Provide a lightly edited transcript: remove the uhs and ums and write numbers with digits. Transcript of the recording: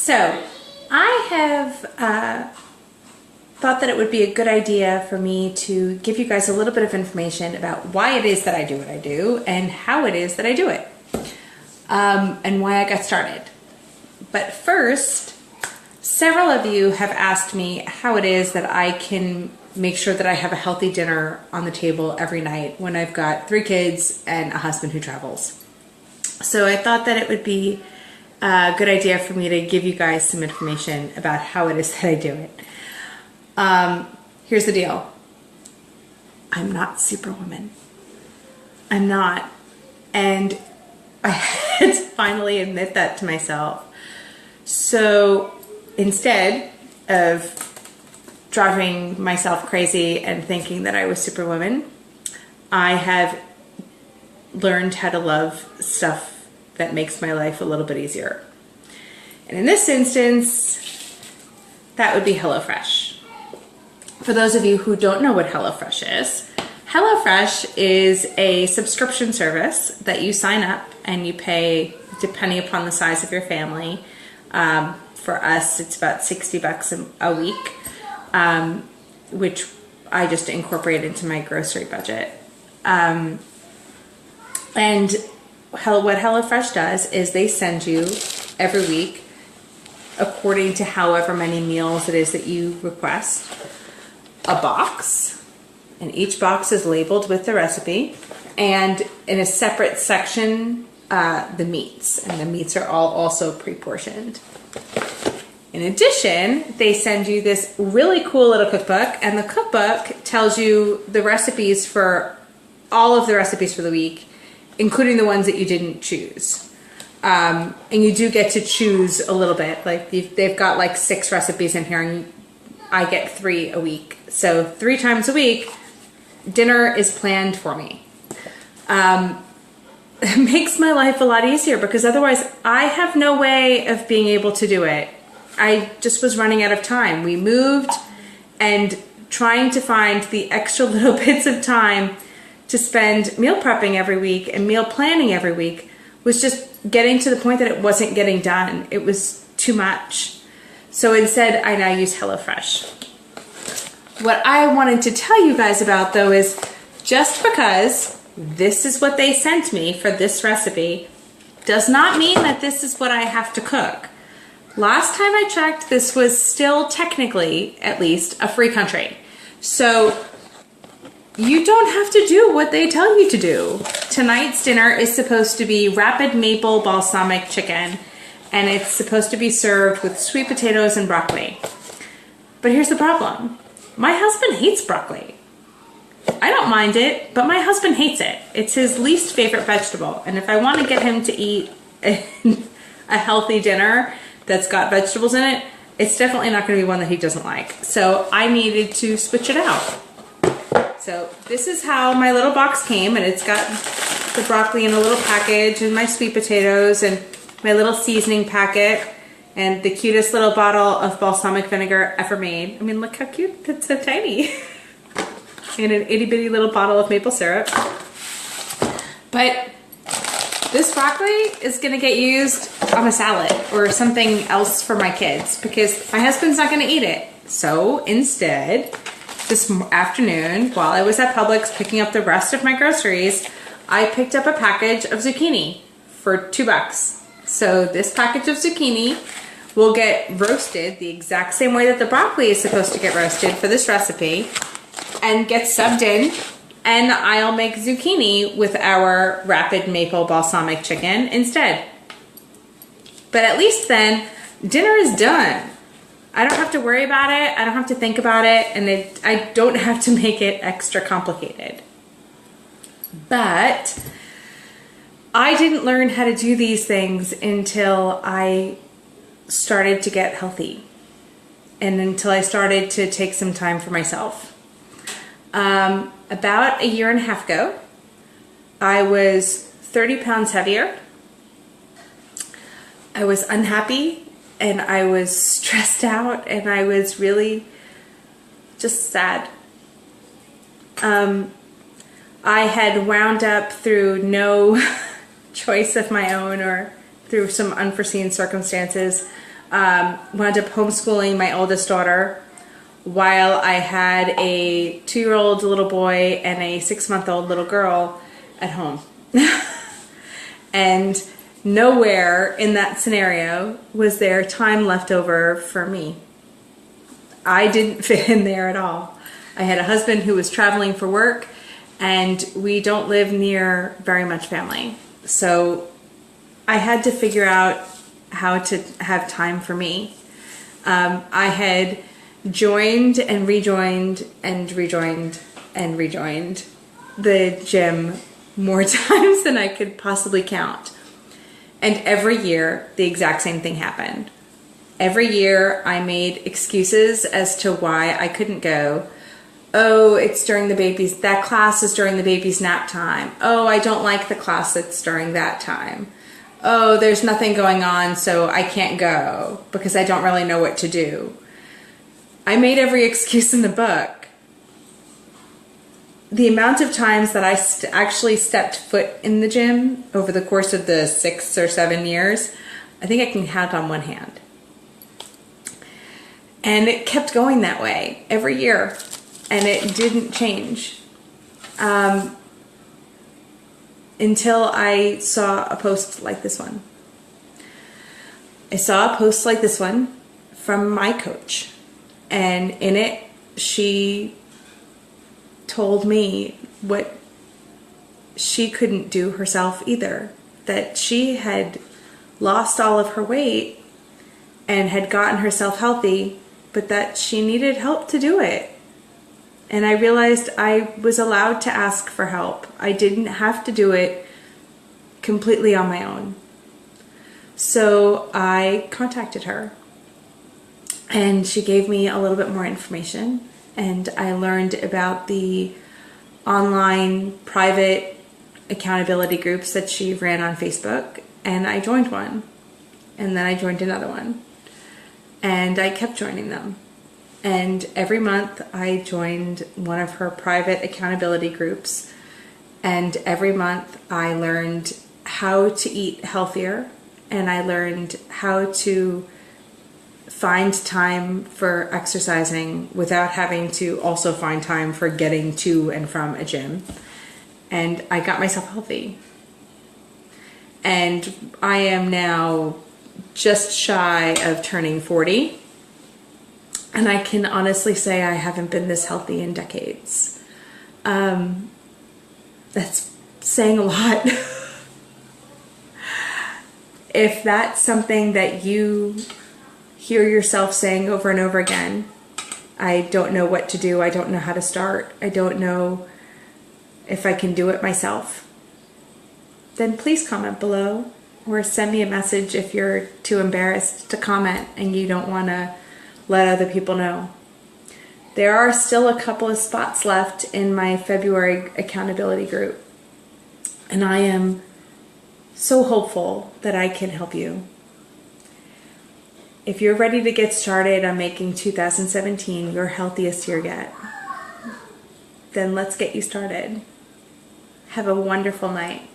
So I have thought that it would be a good idea for me to give you guys a little bit of information about why it is that I do what I do and how it is that I do it, and why I got started. But first, several of you have asked me how it is that I can make sure that I have a healthy dinner on the table every night when I've got 3 kids and a husband who travels. So I thought that it would be a good idea for me to give you guys some information about how it is that I do it. Here's the deal. I'm not Superwoman. I'm not. And I had to finally admit that to myself. So instead of driving myself crazy and thinking that I was Superwoman, I have learned how to love stuff that makes my life a little bit easier. And in this instance, that would be HelloFresh. For those of you who don't know what HelloFresh is, HelloFresh is a subscription service that you sign up and you pay depending upon the size of your family. For us, it's about $60 a week, which I just incorporate into my grocery budget. And what HelloFresh does is they send you every week, according to however many meals it is that you request, a box, and each box is labeled with the recipe, and in a separate section, the meats, and the meats are all also pre-portioned. In addition, they send you this really cool little cookbook, and the cookbook tells you the recipes for all of the recipes for the week, including the ones that you didn't choose. And you do get to choose a little bit. Like they've got like 6 recipes in here, and I get 3 a week. So 3 times a week, dinner is planned for me. It makes my life a lot easier because otherwise I have no way of being able to do it. I just was running out of time. We moved, and trying to find the extra little bits of time to spend meal prepping every week and meal planning every week was just getting to the point that it wasn't getting done. It was too much. So instead, I now use HelloFresh. What I wanted to tell you guys about, though, is just because this is what they sent me for this recipe does not mean that this is what I have to cook. Last time I checked, this was still technically, at least, a free country. So you don't have to do what they tell you to do. Tonight's dinner is supposed to be rapid maple balsamic chicken, and it's supposed to be served with sweet potatoes and broccoli. But here's the problem. My husband hates broccoli. I don't mind it, but my husband hates it. It's his least favorite vegetable. And if I want to get him to eat a healthy dinner that's got vegetables in it, it's definitely not going to be one that he doesn't like. So I needed to switch it out. So this is how my little box came, and it's got the broccoli in a little package, and my sweet potatoes, and my little seasoning packet, and the cutest little bottle of balsamic vinegar ever made. I mean, look how cute, it's so tiny. And an itty bitty little bottle of maple syrup. But this broccoli is gonna get used on a salad or something else for my kids because my husband's not gonna eat it. So instead, this afternoon, while I was at Publix picking up the rest of my groceries, I picked up a package of zucchini for $2. So this package of zucchini will get roasted the exact same way that the broccoli is supposed to get roasted for this recipe and get subbed in, and I'll make zucchini with our rapid maple balsamic chicken instead. But at least then, dinner is done. I don't have to worry about it, I don't have to think about it, and I don't have to make it extra complicated. But I didn't learn how to do these things until I started to get healthy and until I started to take some time for myself. About a year and a half ago, I was 30 pounds heavier. I was unhappy, and I was stressed out, and I was really just sad. I had wound up through no choice of my own or through some unforeseen circumstances wound up homeschooling my oldest daughter while I had a 2-year-old little boy and a 6-month-old little girl at home. And nowhere in that scenario was there time left over for me. I didn't fit in there at all. I had a husband who was traveling for work, and we don't live near very much family. So I had to figure out how to have time for me. I had joined and rejoined and rejoined and rejoined the gym more times than I could possibly count. And every year, the exact same thing happened. Every year, I made excuses as to why I couldn't go. Oh, it's during that class is during the baby's nap time. Oh, I don't like the class that's during that time. Oh, there's nothing going on, so I can't go because I don't really know what to do. I made every excuse in the book. The amount of times that I actually stepped foot in the gym over the course of the 6 or 7 years, I think I can count on one hand. And it kept going that way every year, and it didn't change until I saw a post like this one. I saw a post like this one from my coach, and in it she told me what she couldn't do herself either, that she had lost all of her weight and had gotten herself healthy, but that she needed help to do it. And I realized I was allowed to ask for help. I didn't have to do it completely on my own. So I contacted her, and she gave me a little bit more information, and I learned about the online private accountability groups that she ran on Facebook, and I joined one, and then I joined another one, and I kept joining them. And every month I joined one of her private accountability groups, and every month I learned how to eat healthier, and I learned how to find time for exercising without having to also find time for getting to and from a gym. And I got myself healthy. And I am now just shy of turning 40. And I can honestly say I haven't been this healthy in decades. That's saying a lot. If that's something that you hear yourself saying over and over again, I don't know what to do, I don't know how to start, I don't know if I can do it myself, then please comment below or send me a message if you're too embarrassed to comment and you don't want to let other people know. There are still a couple of spots left in my February accountability group, and I am so hopeful that I can help you. If you're ready to get started on making 2017 your healthiest year yet, then let's get you started. Have a wonderful night.